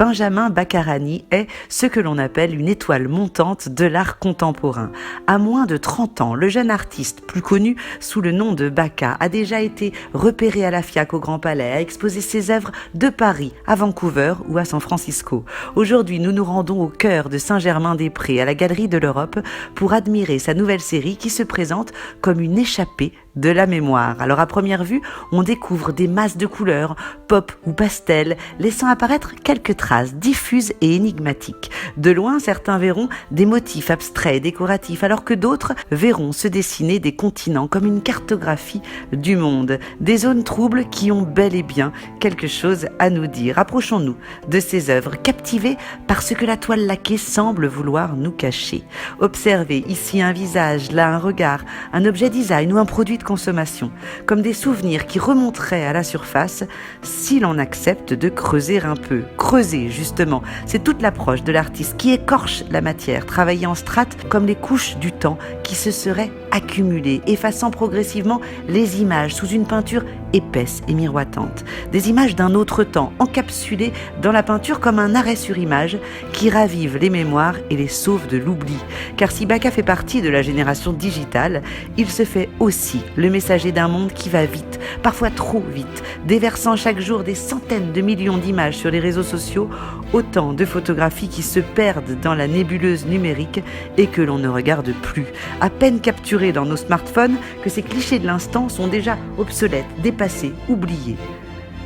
Benjamin Baccarani est ce que l'on appelle une étoile montante de l'art contemporain. À moins de 30 ans, le jeune artiste, plus connu sous le nom de Bacca, a déjà été repéré à la FIAC au Grand Palais, a exposé ses œuvres de Paris à Vancouver ou à San Francisco. Aujourd'hui, nous nous rendons au cœur de Saint-Germain-des-Prés, à la Galerie de l'Europe, pour admirer sa nouvelle série qui se présente comme une échappée de la mémoire. Alors à première vue, on découvre des masses de couleurs, pop ou pastel, laissant apparaître quelques traces diffuses et énigmatiques. De loin, certains verront des motifs abstraits et décoratifs, alors que d'autres verront se dessiner des continents comme une cartographie du monde. Des zones troubles qui ont bel et bien quelque chose à nous dire. Approchons-nous de ces œuvres, captivés par ce que la toile laquée semble vouloir nous cacher. Observez ici un visage, là un regard, un objet design ou un produit de consommation, comme des souvenirs qui remonteraient à la surface si l'on accepte de creuser un peu. Creuser, justement, c'est toute l'approche de l'artiste qui écorche la matière, travaillant en strates comme les couches du temps qui se seraient accumulées, effaçant progressivement les images sous une peinture épaisse et miroitante. Des images d'un autre temps, encapsulées dans la peinture comme un arrêt sur image qui ravive les mémoires et les sauve de l'oubli. Car si Bacca fait partie de la génération digitale, il se fait aussi le messager d'un monde qui va vite, parfois trop vite, déversant chaque jour des centaines de millions d'images sur les réseaux sociaux, autant de photographies qui se perdent dans la nébuleuse numérique et que l'on ne regarde plus. À peine capturés dans nos smartphones que ces clichés de l'instant sont déjà obsolètes, dépassés, oubliés.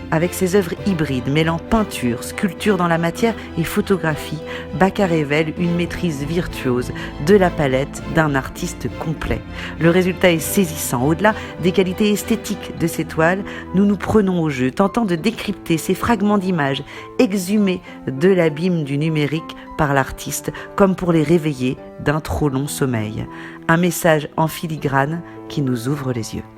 Avec ses œuvres hybrides, mêlant peinture, sculpture dans la matière et photographie, Bacca révèle une maîtrise virtuose de la palette d'un artiste complet. Le résultat est saisissant. Au-delà des qualités esthétiques de ses toiles, nous nous prenons au jeu, tentant de décrypter ces fragments d'images exhumés de l'abîme du numérique par l'artiste, comme pour les réveiller d'un trop long sommeil. Un message en filigrane qui nous ouvre les yeux.